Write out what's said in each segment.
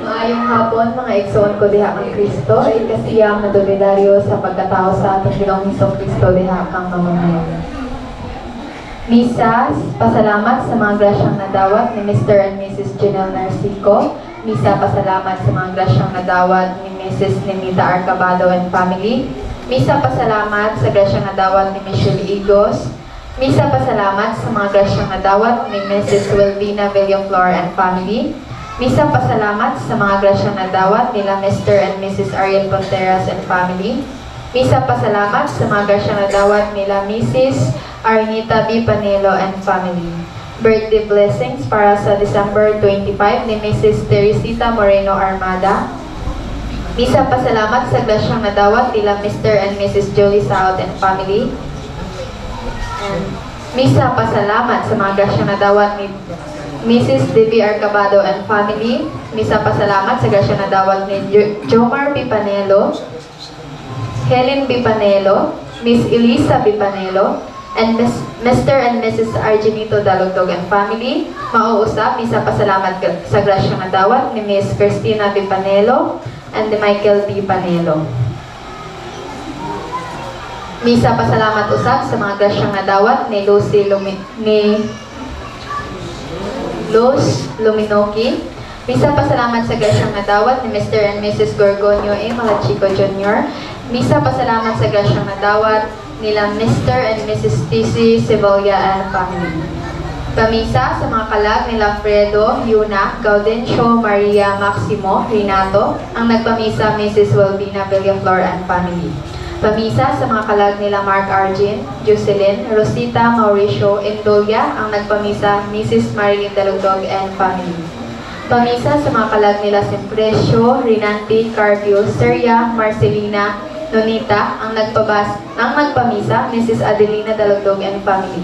Maayong hapon, mga igsoon ko diha kang Kristo, ay kasiyang na domidaryo sa pagkatao sa atong Ginoong Hesukristo diha kang mamamayan. Misa, pasalamat sa mga grasyang nadawat ni Mr. and Mrs. Janelle Narcico. Misa, pasalamat sa mga grasyang nadawat ni Mrs. Nemita Arcabado and family. Misa, pasalamat sa grasyang nadawat ni Michelle Igos. Misa, pasalamat sa mga grasyang nadawat ni Mrs. Wilvina Villaflor and family. Misa, pasalamat sa mga grasyang nadawat nila Mr. and Mrs. Ariel Ponteras and family. Misa, pasalamat sa mga grasyang nadawat nila Mrs. Arnita B. Panelo and family. Birthday blessings para sa December 25 ni Mrs. Teresita Moreno Armada. Misa, pasalamat sa grasyang nadawat nila Mr. and Mrs. Jolie Saud and family. Misa, pasalamat sa mga grasyang nadawat ni Mrs. Debbie Arcabado and family. Misa, pasalamat sa grasyang nadawat ni Jomar B. Panelo, Helen B. Panelo, Miss Elisa B. Panelo, and Mr. and Mrs. Argenito Dalugdog and family. Mauusap, misa, pasalamat sa grasyang nadawat ni Miss Christina B. Panelo and Michael B. Panelo. Misa, pasalamat usap sa mga grasyang nadawat ni Luz Luminoki. Misa, pasalamat sa grasyang nadawat ni Mr. and Mrs. Gorgonio A. Malachico Jr. Misa, pasalamat sa grasyang nadawat nila Mr. and Mrs. T.C. Sevilla and family. Pamisa sa mga kalag nila Fredo, Yuna, Gaudencio, Maria, Maximo, Renato. Ang nagpamisa, Mrs. Wilvina Villaflor and family. Pamisa sa mga kalag nila Mark Argin, Jocelyn, Rosita, Mauricio, Indolia. Ang nagpamisa, Mrs. Marilyn Dalugdog and family. Pamisa sa mga kalag nila Simprecio, Rinanti, Carpio, Seria, Marcelina, Nonita. Ang nagpamisa, Mrs. Adelina Dalugdog and family.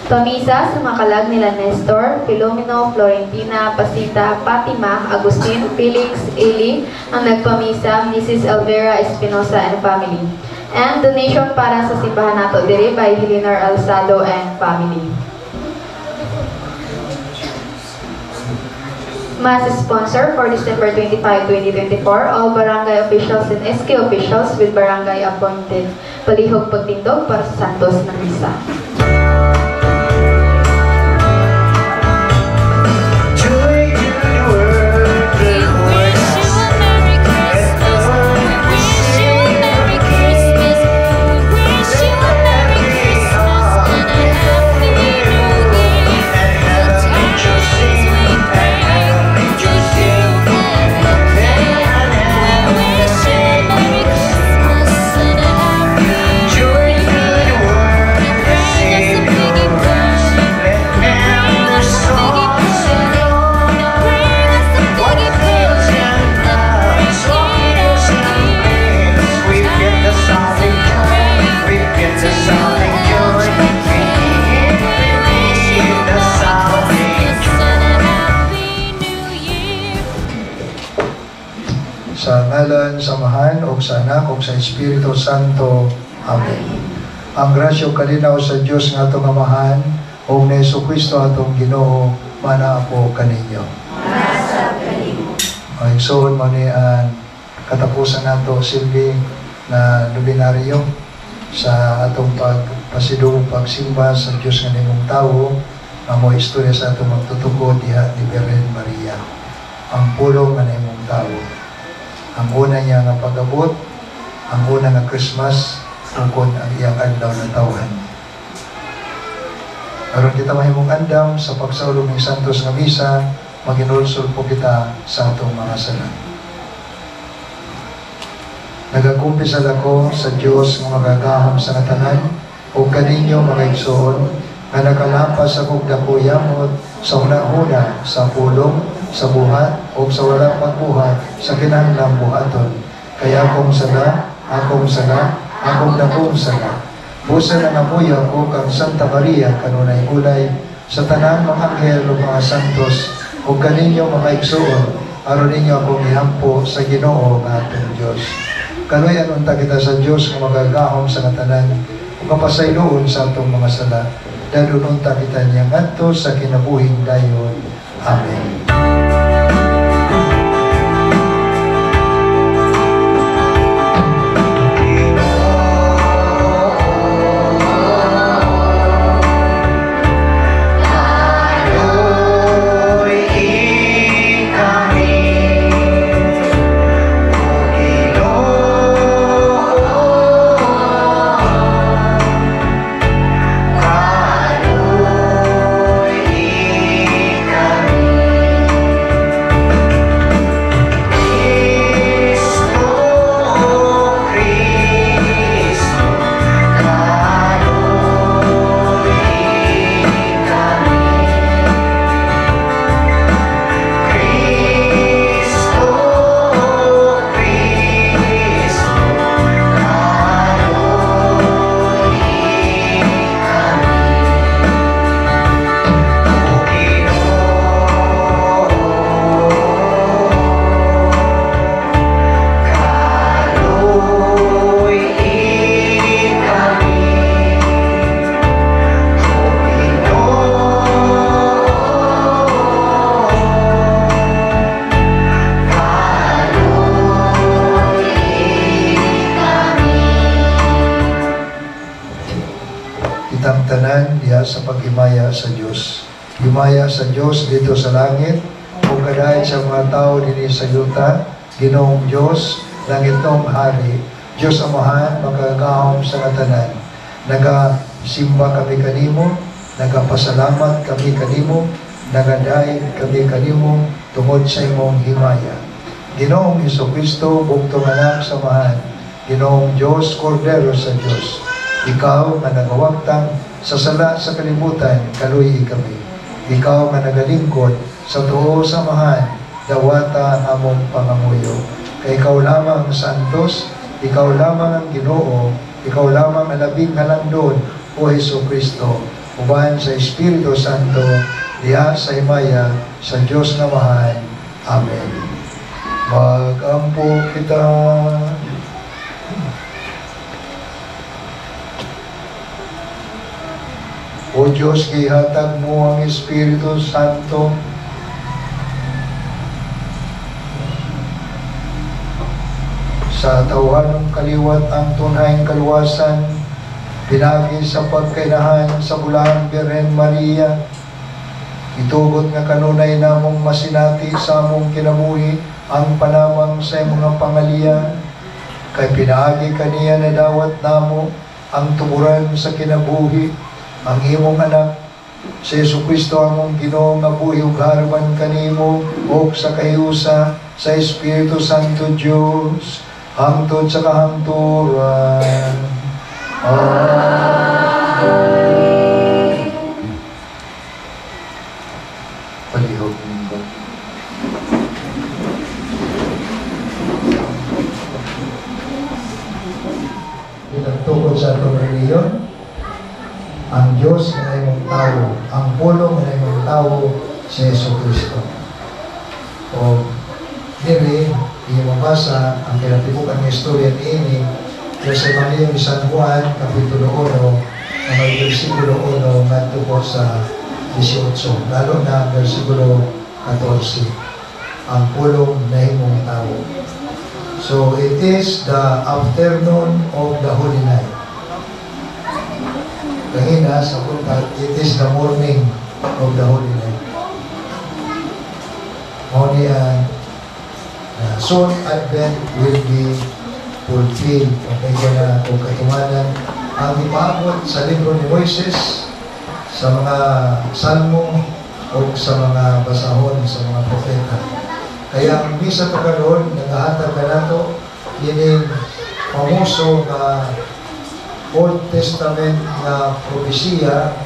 Pamisa sa mga kalag nila Nestor, Filomeno, Florentina, Pasita, Fatima, Agustin, Felix, Eli. Ang nagpamisa, Mrs. Elvira Espinosa and family. And donation para sa simbahan nato diri by Helenar Alzado and family. Mass sponsor for December 25, 2024, all barangay officials and SK officials with barangay appointed. Palihog pagtindog para sa Santos ng Misa. Sa ngalan, samahan, o sa anak, o sa Espiritu Santo. Amen. Ang grasya o kalinaw sa Diyos nga itong amahan, o na Jesucristo atong Ginoo, mana po kaninyo. Ang igsoon mo ni katapusan nato silbi na luminaryo sa atong pagpasidong pagsimba sa Diyos nga nimong tao, ang mga istorya sa atong magtutugo diha ni Virgen Maria. Ang pulong nga nimong tao. Ang una niya nga pag-abot, ang una nga Christmas, tungkol ang iyang adlaw na tawhan. Aron kita mahimong andam sa pagsaulog ng Santos nga Misa, maginulsol po kita sa atong mga sala. Nagakumpisal ako sa Diyos nga magagahom sa katanan, o kaninyo mga igsoon, nga nakalampas akong dakuyamot, sa una-una, sa pulong, sa buhat, o sa walang pagbuhat, sa kinahanglang buhaton. Kaya akong sala, akong dakong sala. Busa na namuyo ako kang Santa Maria, kanunay ulay, sa tanang mga anghel o mga santos, o kaninyo mga igsoon, aron ninyo akong ihampo sa Ginoo nga atong Diyos. Kanoy anunta kita sa Diyos nga magagahom sa katanan, o kapasayloon sa atong mga sala. Dadununta kita niya ngadto sa kinabuhing dayon. Amen. Kitang tanan diya sa pag-imaya sa Diyos. Himaya sa Diyos dito sa langit, o kadahit sa mga tao dinhi sa yuta, Ginoong Diyos, langitong hari, Diyos Amahan, magagahom sa katanan. Nagasimba kami kanimo, nagapasalamat kami kanimo, nagadaig kami kanimo, tungod sa imong himaya. Ginoong Jesucristo, bugtong anak sa Amahan, Ginoong Diyos, Kordero sa Diyos, ikaw nga nagawagtang sa sala sa kalibutan, kaluy kami. Ikaw nga nagalingkod sa tuo sa Amahan, dawata among pangamuyo. Kay ikaw lamang ang santos, ikaw lamang ang Ginoo, ikaw lamang ang labing halandon, o Jesucristo, uban sa Espiritu Santo, diha sa himaya sa Diyos na Amahan. Amen. Magampo kita. O Diyos, ihatag mo ang Espiritu Santo sa tawhanong kaliwat ang tunayang kaluwasan, pinagi sa pagkainahan sa Bulaang Birhen Maria. Itugot nga kanunay namong masinati sa among kinabuhi ang panamang sa mga pangalian, kay pinaagi kaniya na dawat namo ang tuburan sa kinabuhi, ang imong anak, si Jesucristo among Ginoo nga buhi ug harapan kanimo ug sa kahiusa sa Espiritu Santo Dios hangtod sa kahangturan. Amen. Palihog ninyo. Pinagtukod sa atong reliyon, ang Diyos na imong tao, ang pulong na imong tao, si Jesucristo. O dili, mabasa ang kinatibukan ng istorya ni Ini sa Evangelyo ni San Juan, Kapitulo 1, na may versikulo 1 ngadto po sa 18, lalo na versikulo 14, ang pulong na imong tao. So it is the afternoon of the Holy Night. Kahina sa puntat, it is the morning of the Holy Night. Only soon Advent will be fulfilled. Okay ko na kung katumanan ang ipaabot sa libro ni Moises, sa mga salmo o sa mga basahon sa mga propeta. Kaya ang misa pagkaroon, naghahatag na nato, yun pamuso na Old Testament na propesya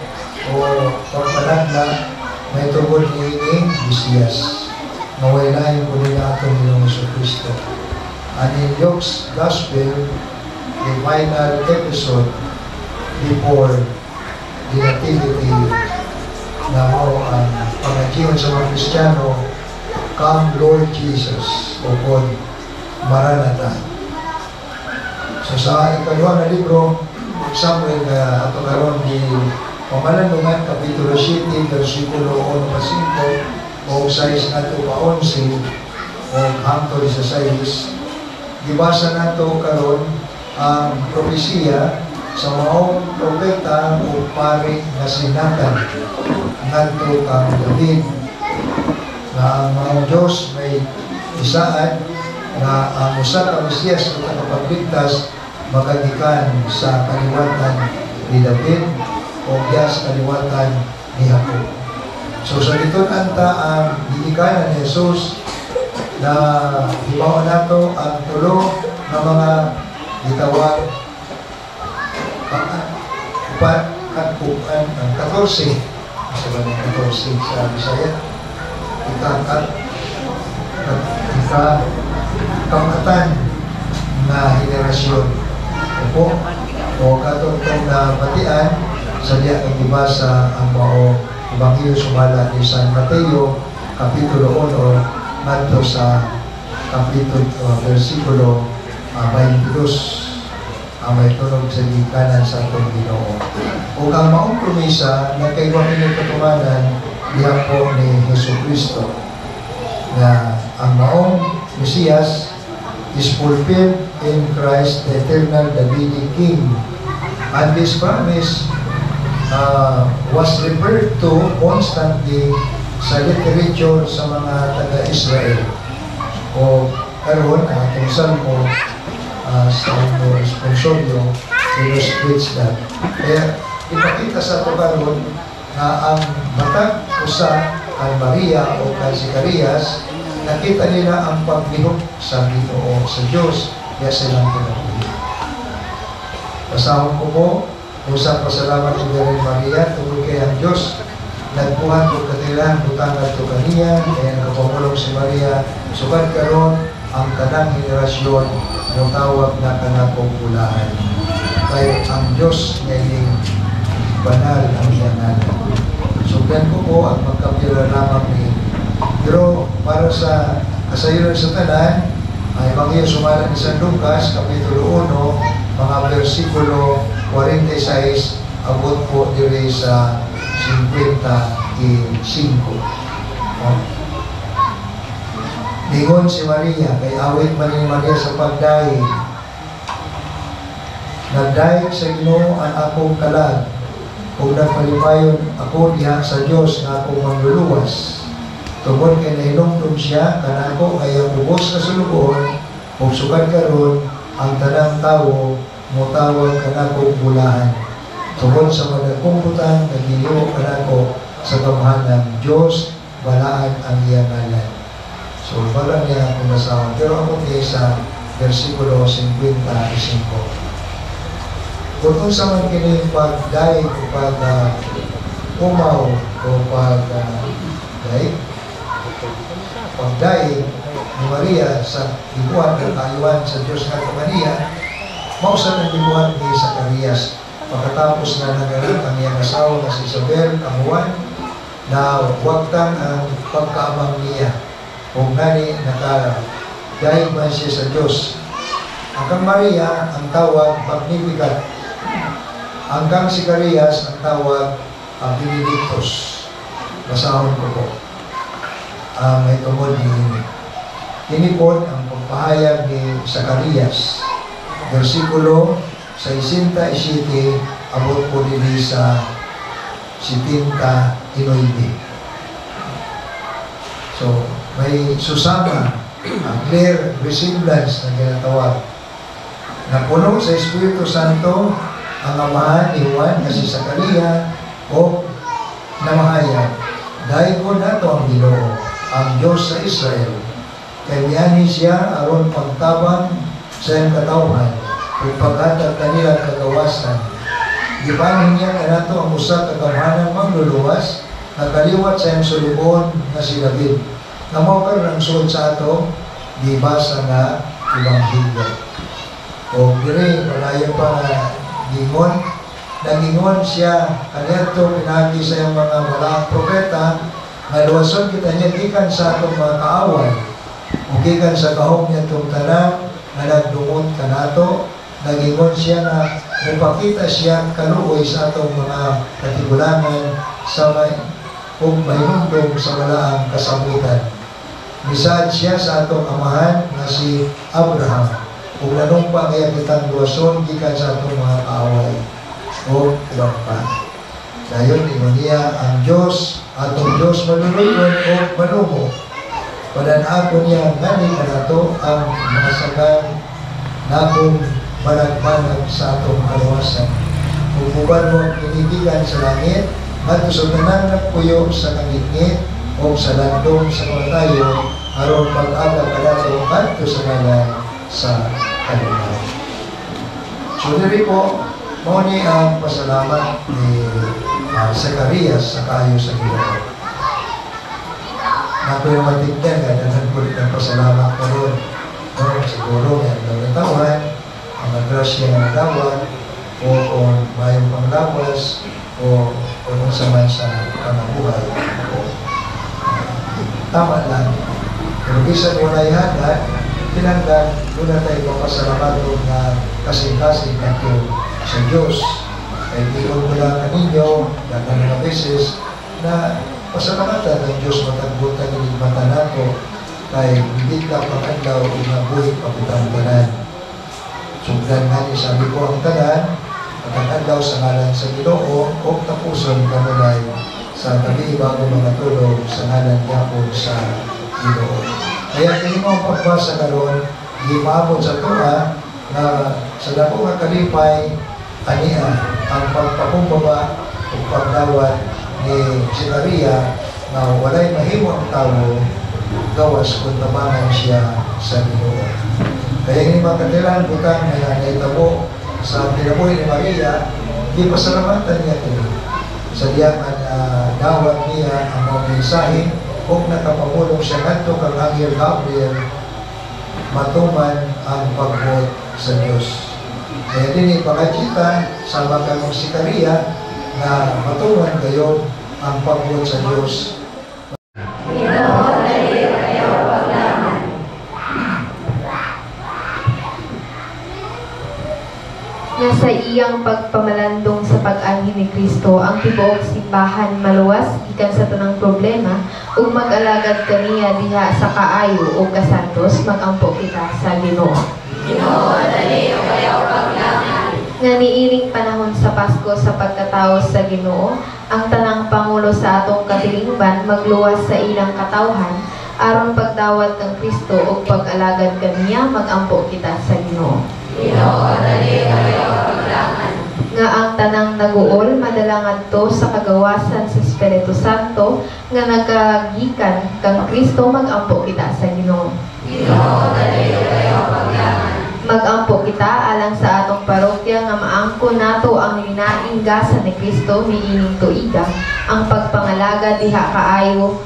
o pagpanagna may tungkol niining Mesiyas. Mawailayan po nila ato ng Kristo. And in Luke's Gospel, the final episode before the Nativity na mo ang pangajiwan sa mga Kristiyano, Come Lord Jesus, o God, Maranatha. So sa ikalwa na libro, Samuel na ato karon di Pamalanungan, Kapitulo 7, versikulo 1 pa 5, o 6 nato pa 11, o hangtod sa 6, gibasa nato karon ang propesiya sa maong propeta o pari na sinatan ngadto kang David na ang maong Diyos may isaan na ang usa ka Mesiyas o tagapagligtas magagikan sa kaliwatan ni David o diya sa kaliwatan ni Jacob. So sa dito anta ang gigikanan ni Jesus na hibaw nato ang tulo ng mga gitawag ang 14 sa banang 14 sa Bisaya kamatan na henerasyon o katungtong na batian sa diya ang ibasa ang mao Ebanghelyo sumala ni San Mateo Kapitulo 1 ngadto sa Kapitulo versikulo 22 ang may tunog sa gikanan sa atong Ginoo. O ang maong promesa na kay wa pinagpatumanan diha po ni Jesucristo na ang maong Mesiyas is fulfilled in Christ, the eternal Davidic King. And this promise was referred to constantly sa literature sa mga taga-Israel. O karon ang atong salmo sa responsoryo illustrates that. Kaya ipakita sa ito karon na ang matag usa kay Maria o kay Zacarias, nakita nila ang paglihok sa Ginoo sa Diyos kaya silang pinagpili. Pasahon ko po usang pasalamat sa Virgen Maria tungkol kay ang Diyos nagpuhan ko katilang butangan to kaniya kaya nakapamulong si Maria sugad karon ang tanang henerasyon ng tawag na kanakong ulahan kaya ang Diyos ngayon banal ang iyanan. Sugdan ko po ang magkapira lamang ni pero para sa kasayuran sa tanan ay Ebanghelyo sumala ni San Lucas Kapitulo 1 mga versikulo 46 abot po diri sa 55. Ningon si Maria kay awit man ni Maria sa pagdaig nagdaig sa Ginoo ang akong kalag kung nagpalipayon ako diha sa Diyos na akong mangluluwas tungkol kay nahinumdum siya kanako ay ang ubos na sulugon ug sugad karon ang tanang tawo motawag kanako bulahan tungkol sa madagkong butang nagiliw kanako sa gamhanan Diyos balaan ang iyang ngalan. So wala niya akong nasawa pero ako sa versikulo 55. Kung unsa man kini pagdaig o pag umaw o pagdaig ni Maria sa ibuan ng kayuan sa Diyos nga Maria, mausa ng ibuan ni Zacarias pagkatapos na nagalit ang iyang asawa na si Isabel, ang Juan, na wagtan ang pagkaamang niya kung nani nakadaig man siya sa Diyos. Hanggang Maria ang tawag Magnificat. Hanggang Zacarias ang tawag Benedictus. Basahon ko po. May tungod ni Tinipon ang pagpahayag ni Zacarias. Versikulo 67 abot po dili sa 79. So, may susama ang clear resemblance na ginatawag na puno sa Espiritu Santo ang amahan ni Juan na si Zacarias o namahayag dahil po nato ang Ginoo ang Diyos sa Israel kay miyani siya aron pagtabang sa iyang katawhan ug paghatag kanila kagawasan gibahin niya kanato ang usa ka gamhanan mangluluwas nakaliwat sa iyang sulubon nga si David. Na mao karon ang suod sa ato gibasa nga Ebanghelyo. O diri palayo pa nga gingon, nagingon siya kaniyadto pinagi sa iyang mga malaang propeta nga luwason kita niya gikan sa atong mga kaaway o gikan sa kahog niya itong tanan nga nagdungod kanato. Nagingon siya na ipakita siya kaluoy sa atong mga katigulangan sa mahimundong sa malaang kasabutan. Misaad siya sa atong amahan na si Abraham ug nanumpa kaya kitang luwason gikan sa atong mga kaaway o ilang pa. Dayon ingon niya ang Diyos, atong Diyos manunod o manuho. Panan-ako niya ngani kanato ang mga sagan na akong managmanag sa atong kaluwasan. Ububan mo ang pinigilan sa langit at usuganan ng puyo sa kangitngit o sa landong sa mga tayo aron pag-aga kanato at sa ngalan sa kanilang. So diri po, mao ni ang pasalamat ni Zacarias sa kayo sa Ginoo. Ako yung matigdan, ganahan ko rin ang pasalamat ko rin. No, siguro yan ang natawan, ang agrasya ng dawat, o kung mayong panglawas, o kung sa man sa panabuhay. Tama lang. Pero bisan mo na ihagad, tinanggan, doon na tayo papasalamat doon na kasing-kasing nato sa Diyos. Kaya tingin mo lang kaninyo, dagang mga beses, na pasalamatan ng Diyos matagbutan ng igmatan nato kay hindi lang pag-andaw o nabuhi pagutang tanan. Sugdan nga ni sabi ko ang tanan, pag-andaw sa ngalan sa Ginoo o tapuson kanulay sa tabi bago mga tulog sa ngalan yapon sa Ginoo. Kaya kini mo ang pagbasa karon, di maabot sa tuwa na sa dako nga kalipay ania ang pagpakumbaba o pagdawat ni Zacarias na walay mahimo ang tao gawas kung tabangan siya sa Ginoo. Kaya hindi makatilan butang na naitabo sa pinabuhi ni Maria, di pasalamatan niya ito. Sa diyakan dawat niya ang mga mensahe kung nakapamulong siya ngadto kang Anghel Gabriel matuman ang pagbot sa Diyos. Kaya din ipakakita sa mga si Zacarias na matuman kayo ang pagbot sa Diyos. Nga sa iyang pagpamalandong sa pag-anhi ni Kristo, ang tibuok simbahan maluwas ikan sa tanang problema ug mag-alagad kaniya diha sa kaayo o kasantos magampo kita sa Ginoo. Ginoo, dali o kayo paglangan. Nga niining panahon sa Pasko sa pagkataos sa Ginoo, ang tanang pangulo sa atong katilingban magluwas sa ilang katawhan aron pagdawat ng Kristo ug pag-alagad kaniya magampo kita sa Ginoo. Ginoo, dali kayo paglangan. Nga ang tanang naguol madala ngadto sa kagawasan sa Espiritu Santo nga nagagikan kang Kristo magampo kita sa Ginoo. Ginoo, dali kayo paglangan. Magampo kita alang sa atong parokya nga maangko nato ang linaing gasa ni Kristo niining tuiga ang pagpangalaga diha kaayo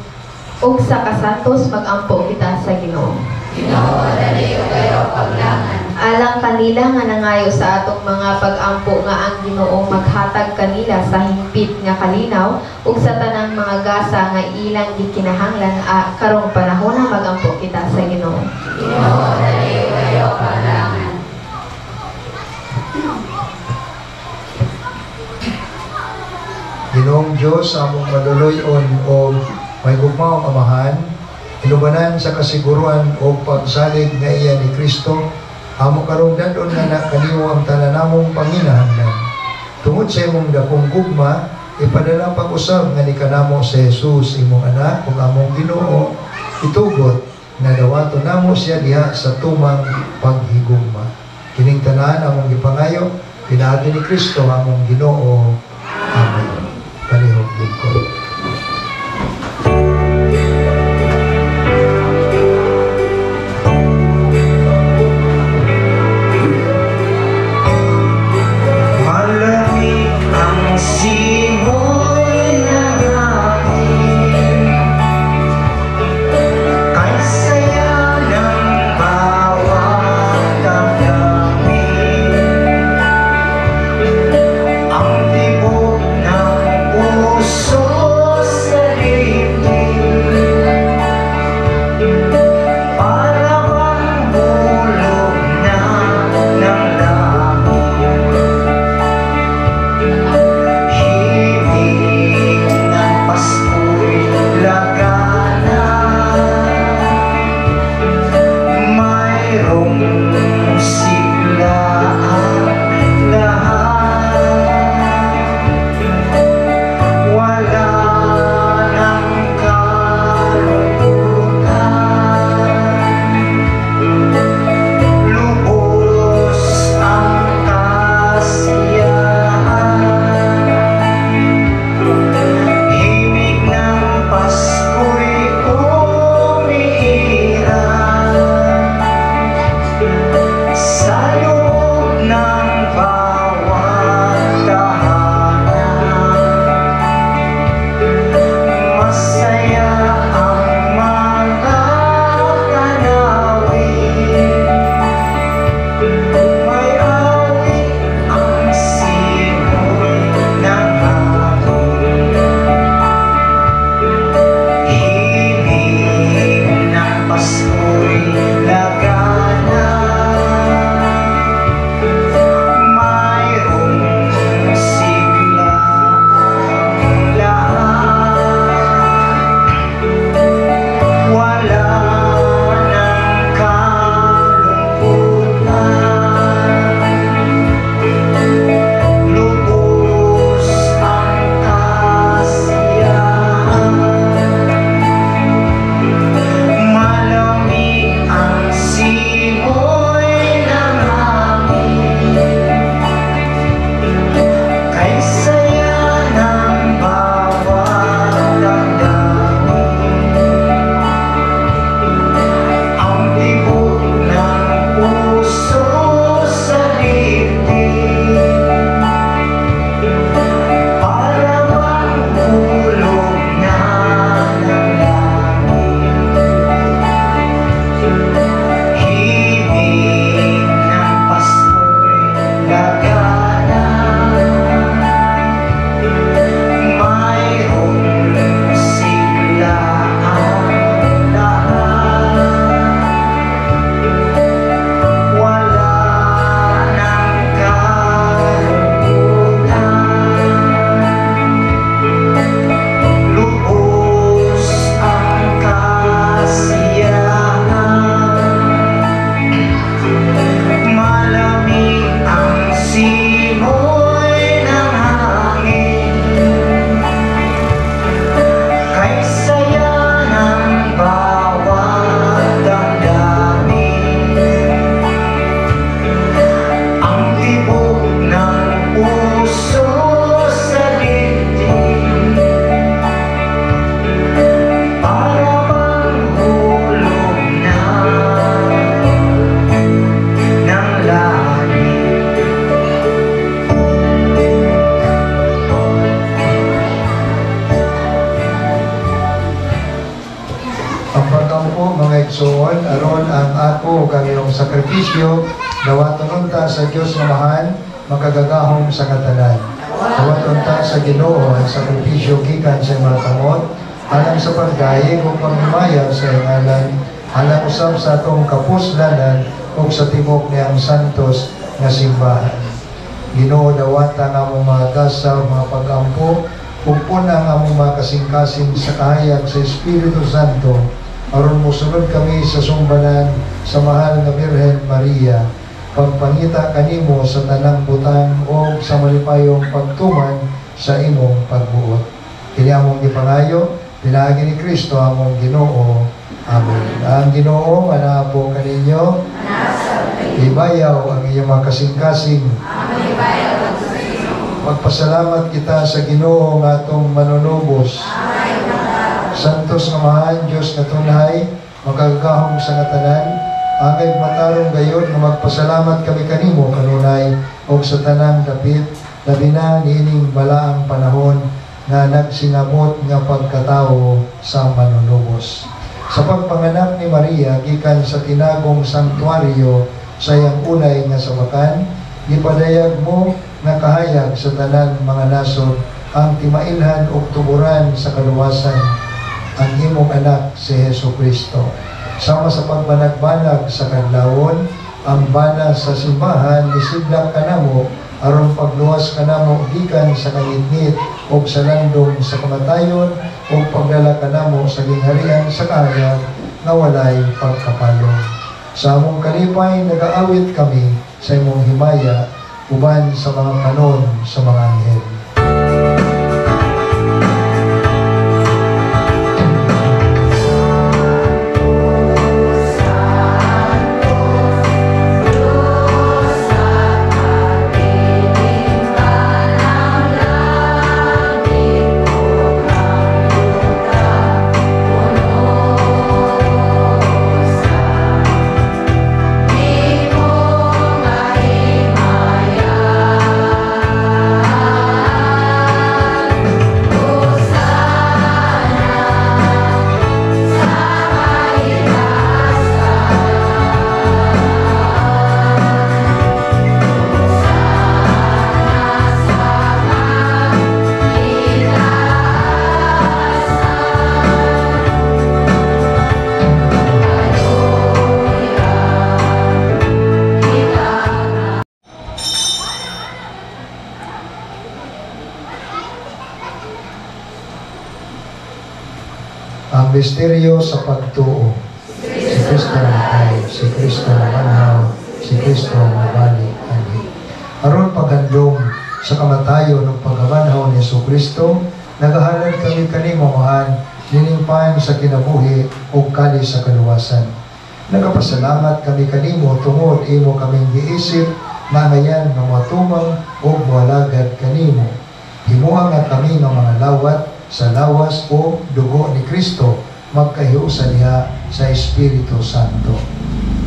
ug sa kasantos magampo kita sa Ginoo. Ginoo, dali kayo paglangan. Alang kanila nga nangayo sa atong mga pag-ampo nga ang Ginoo maghatag kanila sa hingpit nga kalinaw ug sa tanang mga gasa nga ilang gikinahanglan karong panahon na magampo kita sa Ginoo. Ginoo, dali kayo paglangan. Ginoong Diyos, among maduluyon o may gugmaong amahan, ilubanan sa kasiguruan o pagsalig na iya ni Kristo, amo karong dadon nga nakaliwa ang tanan namong panginahanglan. Tungod sa imong dakong gugma, ipadala pag-usab nga ni kanamo sa Jesus imong anak ug among Ginoo, itugot na dawaton namo siya diha sa tumang paghigugma. Kining tanan among gipangayo, pinaagi ni Kristo among Ginoo. Amen. Palihog lingkod. Malamig ang simoy ng aking Panginoon, aron ang ako ug ang iyong sakripisyo nawaton ta sa Dios nga mahal makagagahom sa katanan. Nawaton ta sa Ginoo ang sakripisyo gikan sa mga kamot alang sa pagdayeg ug paghimayag sa ngalan alang usab sa atong kapuslanan ug sa tibok niyang santos nga simbahan. Ginoo dawata nga among mga gasaw, mga pag-ampo ug puna ang among mga kasing-kasing sa kahayag sa Espiritu Santo aron mosunod kami sa sumbanan sa mahal nga Birhen Maria, pagpangita kanimo sa tanang butang o sa malipayong pagtuman sa imong pagbuot. Kini among gipangayo, pinaagi ni Kristo among Ginoo. Amen. Ang Ginoo manaapo kaninyo, ibayaw ang iyong mga kasing-kasing. Magpasalamat kita sa Ginoo nga atong manunubos. Santos nga mahal Diyos nga tunay, magagahom sa katanan, angay matarong gayon nga magpasalamat kami kanimo kanunay o sa tanang dapit, labi na niining balaang panahon nga nagsinabot nga pagkatao sa manunubos. Sa pagpanganak ni Maria, gikan sa tinagong sanktuaryo sa iyang unay nga sabakan, gipadayag mo nga kahayag sa tanan mga nasod ang timailhan o tuburan sa kaluwasan ang imong anak si Hesus Kristo. Sama sa pagbanag-banag sa kadlawon, ang bana sa simbahan isidlak kanamo aron pagluwas kanamo gikan sa kangitngit o sa landong sa kamatayon o pagdala kanamo sa gingharian sa kahayag nga walay pagkapalong. Sa among kalipay nagaawit kami sa imong himaya uban sa mga kanon sa mga anghel. Ang misteryo sa pagtuo. Si Kristo namatay, si Kristo namanhaw, si Kristo nabalik ani. Aron paghandom sa kamatayon ug pagkamanhaw ni Hesus Kristo, nagahalad kami kanimo mahal ninimpayan sa kinabuhi ug kali sa kaluwasan. Nagapasalamat kami kanimo tungod imo kaming giisip na ngayan nga matumang ug moalagad kanimo. Himuha nga kami nga mga lawat sa lawas o dugo ni Kristo magkahiusa niya sa Espiritu Santo.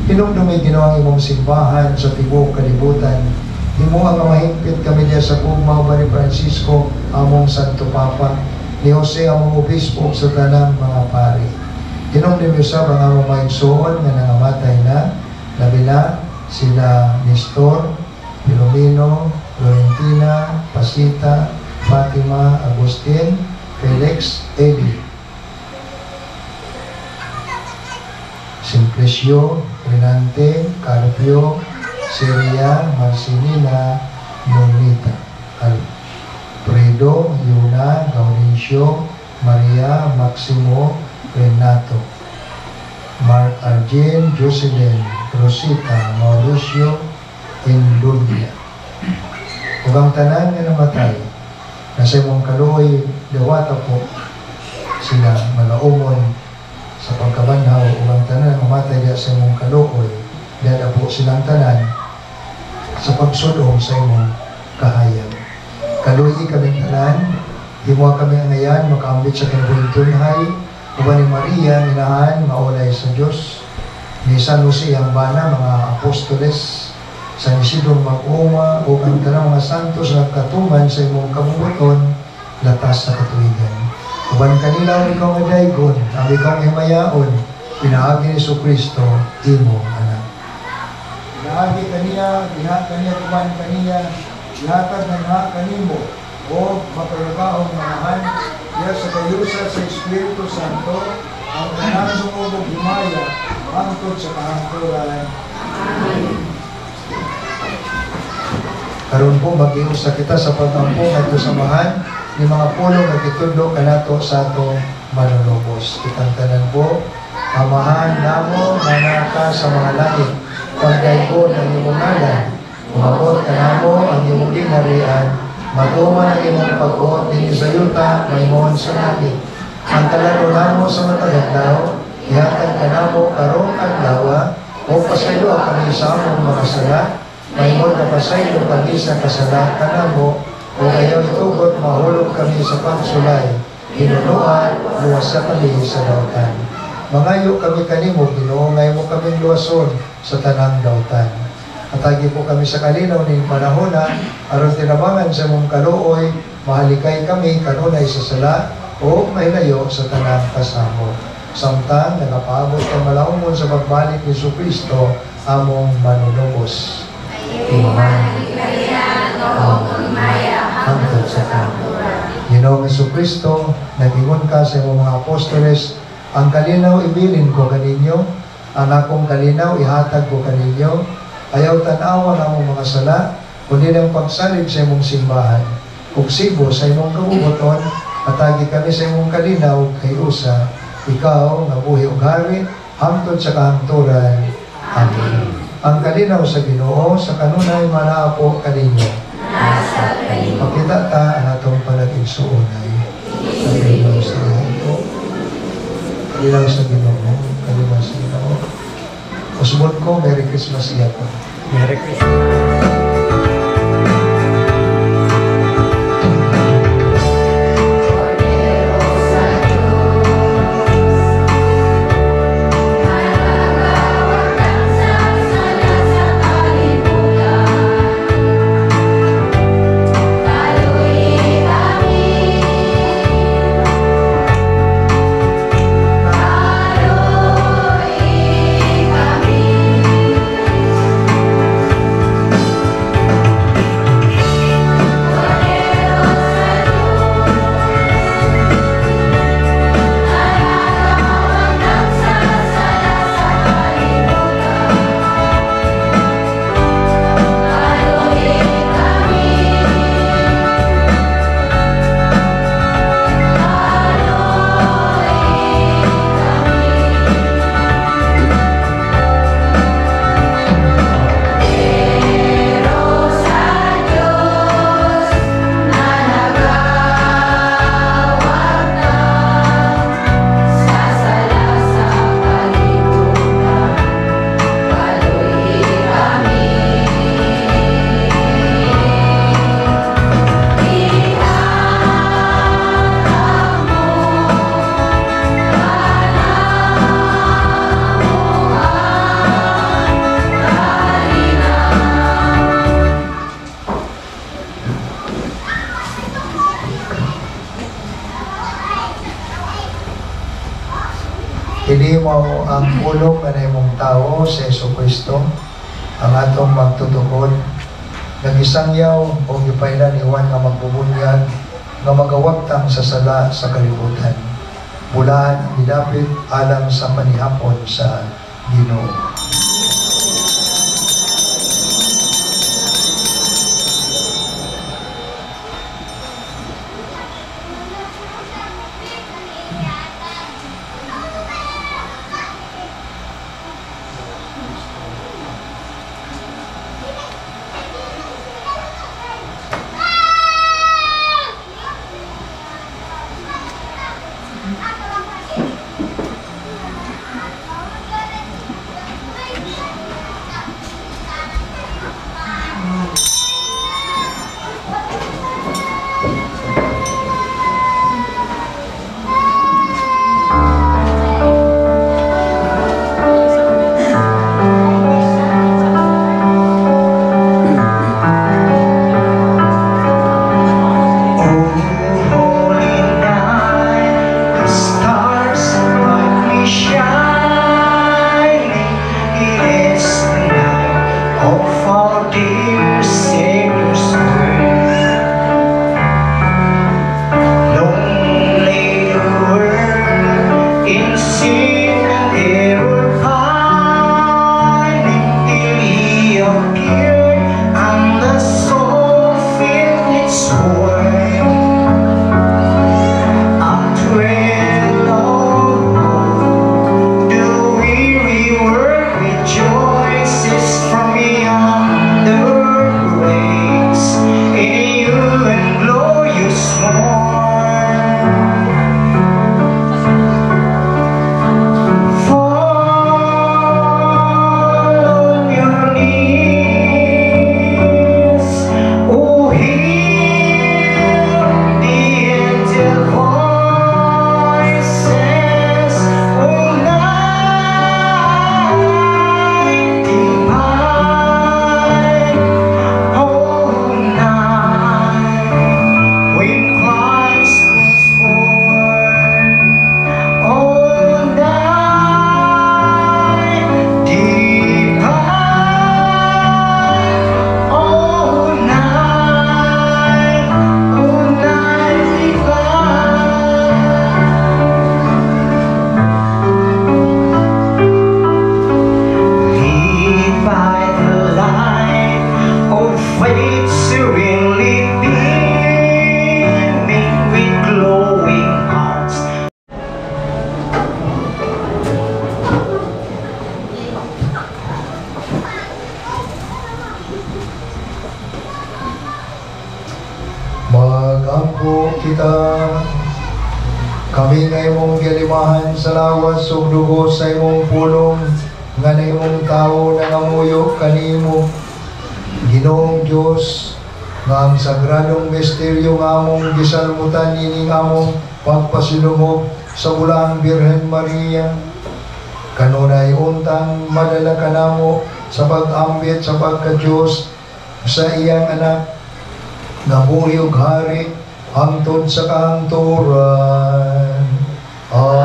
Hinumdumi Ginoo imong simbahan sa tibuok kalibutan. Himuha nga mahimpit kami niya sa pugmaw ba ni Francisco among Santo Papa, ni Jose among obispo sa tanang mga pari. Hinumdumi sa mga among maigsoon nga nangamatay na, labi na sila Nestor, Filomeno, Florentina, Pasita, Fatima, Agustin, Felix, Eddie, Simplicio, Renante, Carpio, Seria, Marcelina, Nonita, Alfredo, Yuna, Gaudencio, Maria, Maximo, Renato, Mark Arjen, Jocelyn, Rosita, Mauricio, Indulgia. Ug ang tanan nga namatay, nasa imong kaluoy, dawata po sila malaumon sa pagkabanhaw ug ang tanan mamatay diya sa imong kaluoy, diya po silang tanan sa pagsudong sa imong kahayag. Kaluoy kami tanan, himuha kami angayan makaambit sa kinabuhing tunhay, uban ni Maria minahan maulay sa Dios, ni San Jose ang bana mga apostoles, San Isidro mag-uma o ang tanang mga santos na katuman sa imong kabubuton, latas sa katuigan. Uban kanila ang ikaw nga daygon, ang ikaw himayaon, pinaagi ni Kristo imong anak. Pinaagi kaniya, diha kaniya kuman kaniya, ihatag na nga kanimo, o mapalagaong manahan, diya sa kayusa sa Espiritu Santo, ang kanang sumubog himaya, hangtod sa kahangturan. Karon po mag-iusa kita sa pag-ampong at samahan ni mga pulong na kitudlo kanato sa atong manunubos. Kitang tanan po, amahan namo na naka sa mga langit, pagdaygo ng imong ngalan, umabot ka namo ang imong gingharian, matuman ang imong pag-uot din sa yuta, maymoon sa langit. Ang kalaro namo sa matagandaw, ihatag ka namo karong adlaw, o pasaylo kami sa among mga sala, maymoon na pasaylo kami sa kasala ka namo, o ayaw itugot mahulog kami sa pagsulay, hinunuan, luwasa kami sa dautan. Mangayo kami kanimo, Ginoo, ngayon mo kaming luwason sa tanang dautan. Atagi po kami sa kalinaw ng panahon na aron tinabangan sa mong kaluoy, mahalikay kami kanunay sa sala o mahilayo sa tanang kasamo. Samtang nagapaabot ang malaumon sa pagbalik ni Kristo among manunubos. Iman. Hangtod sa kanto. Ginoong Kristo, nag-ingon ka sa imong mga apostoles, ang kalinaw ibilin ko kaninyo, ang akong kalinaw ihatag ko kaninyo, ayaw tanawa ng among mga sala, kundi ng pagsalig sa imong simbahan. Kung sibo sa imong kabubuton, atagi kami sa imong kalinaw kay usa, ikaw nga buhi ug hari, hangtod sa kahangturan. Amen. Ang kalinaw sa Ginoo sa kanunay manaapo kaninyo. Pakita ta ang atong panag-igsuunay. Kalinaw sa Ginoo. Kalinaw sa Ginoo. Kalinaw sa Ginoo. Usbon ko, Merry Christmas iya po. Merry Christmas. Hindi mo ang pulong na imong tao sa Kristo ang atong magtutukod. Nagisangyaw o gipailan iwan nga magbubunyag nga magawagtang sa sala sa kalibutan. Bulaan ang gidapit alang sa panihapon sa Ginoo. mag-ampo kita. Kami nga imong gilimahan sa lawas ug dugo sa imong pulong, nga na imong tao nangamuyo kanimo. Ginoong Diyos, nga ang sagradong misteryo nga among gisalmutan ining among pagpasilumog sa bulang Birhen Maria. Kanunay untang madala kanamo sa pag-ambit sa pagka-Diyos sa iyang anak, nga buhi ug hari hangtod sa kahangturan. Amen.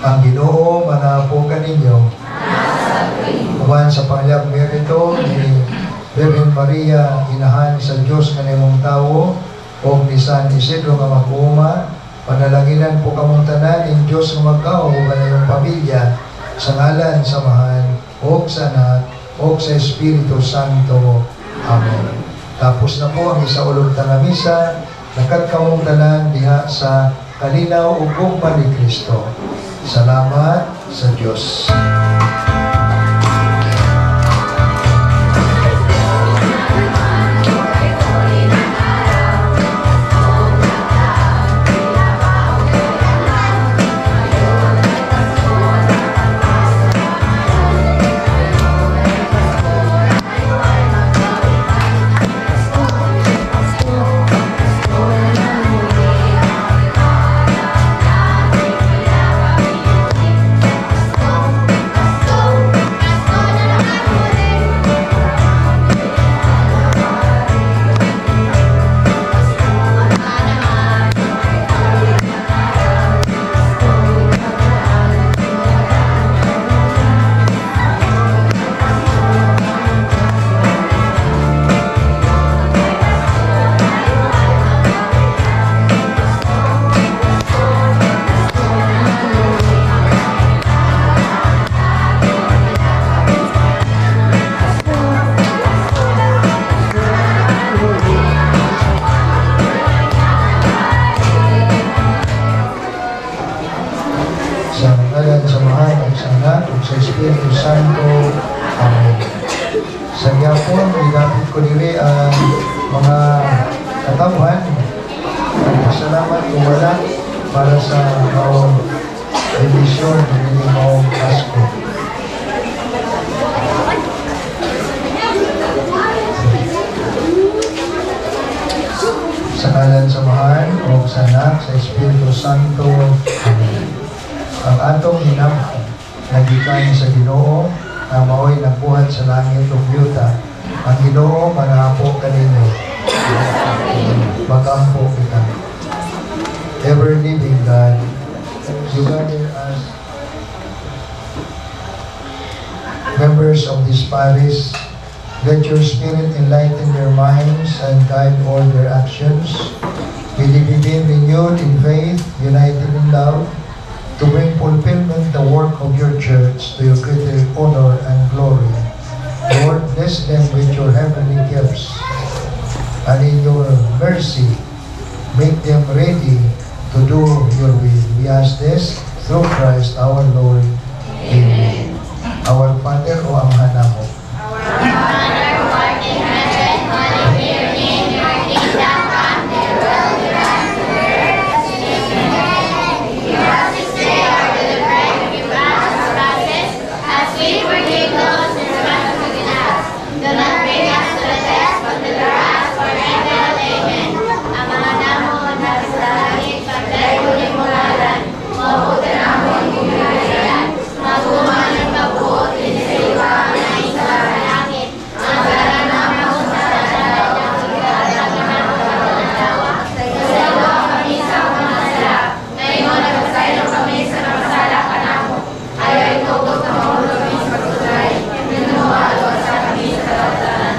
Ang Ginoo manapo kaninyo. Uban sa pangyayang merito ni Birhen Maria, inahan sa Diyos nga nimong tawo, o ni San Isidro nga mag-uuma, panalaginan po kamong tanan in Diyos nga magkao o kanayong pamilya, sa ngalan, samahan, o sa anak, o sa Espiritu Santo. Amen. Tapos na po ang isaulog na misa, nakat kamong tanan diha sa kalinaw ug gugma ni Kristo. Salamat sa Diyos. Sa ngalan, samahan, at sa anak, at sa Espiritu Santo. Amen. Sa gyapon, ilapit ko nili ang mga katawhan at pasalamat ko wala para sa maong edisyon ng maong Pasko. Sa ngalan, samahan, o sa anak, sa Espiritu Santo. Amen. Ang atong hinamon nagikan sa Ginoo na mao'y nagbuhat sa langit ug yuta. Ang Ginoo manapo kanino. Magampo kita. Ever living God, you gather us members of this parish. Let your Spirit enlighten their minds and guide all their actions. May they be renewed in faith, united in love, to bring fulfillment the work of your church to your greater honor and glory. Lord, bless them with your heavenly gifts, and in your mercy, make them ready to do your will. We ask this through Christ our Lord. Amen. Our Father, o Amhan namo. Our Father, who art in heaven, hallowed be your name. Your kingdom come, your will be done on earth as it is in heaven. Give us this day our daily bread, and forgive us our trespasses, as we forgive those who trespass against us. Do not bring us to the test, but deliver us from evil. Amen. Ama namo na sa langit, pagdayunin mo ngalan, mabuti namon ginagayan, maguman ang mabuot, inisiwa na isa sa langit. Ang galang namon sa dalang ng igalang ng pagkakatawa. Sa iyo kami sa mga sala, ngayon nagkasaylo kami sa nakasala ka namo. Ayaw itugot na mahulog kami sa pagsulay, minuhalo sa kami sa kautaran.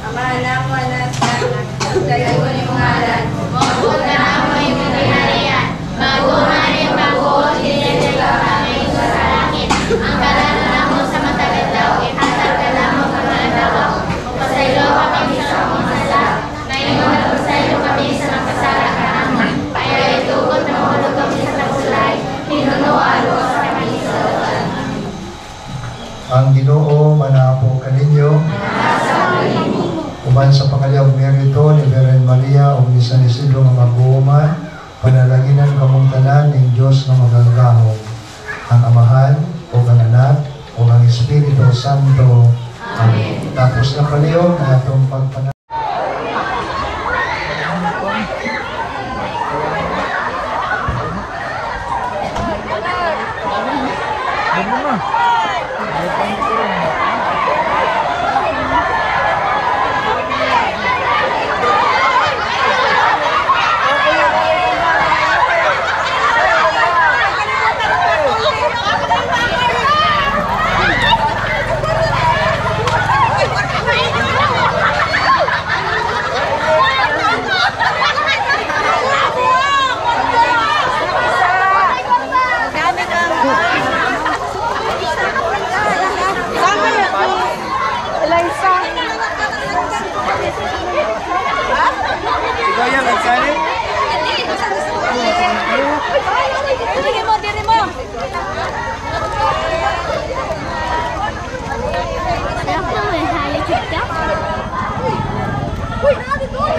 Ama namo na sa langit, pagdayunin mo ngalan, mabuti namon yung ginagayan, maguman ang mabuot, inisiwa kami sa langit. Ang galang namon sa matagal daw, ihatag ka lamang ang mga dawa. Magpasaylo kami sa mga sala, ngayon nagpasaylo kami sa nakasala ka naman. Ayaw itugot na mahulog kami sa pagsulay, pinunualo sa kami sa kautaran. Ang Ginoo manapo kaninyo. Nasa kalinyo. Uban sa pangalyang merito ni Beren Maria o ni San Isidro nga mag-uuma, panalaginan kamong tanan ng Diyos nga magagahong, ang Amahan, o ang Anak, o ang Espiritu Santo. Amen. Tapos na palihog na atong pagpanalangin.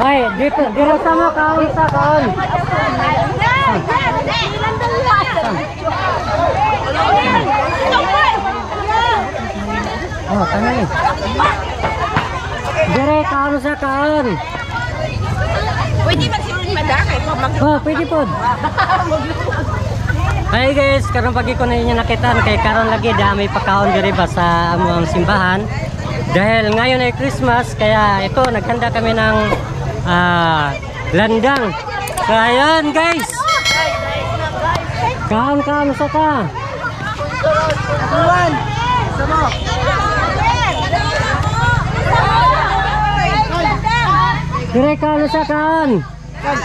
Ay, dito sama kaon sa kaon. Oh, tanay. Dire kaon sa kaon. Pwede magsulong madakay pa mag. Oh, pwede po. Hi guys, karon pagi ko na inyo nakitaan kay karon lagi dami pagkaon diri ba sa among simbahan. Dahil ngayon ay Christmas kaya ito naghanda kami ng landang. So ayan guys. Kaon sa ka. Tuwan. Sama. Dire kaon sa kaon.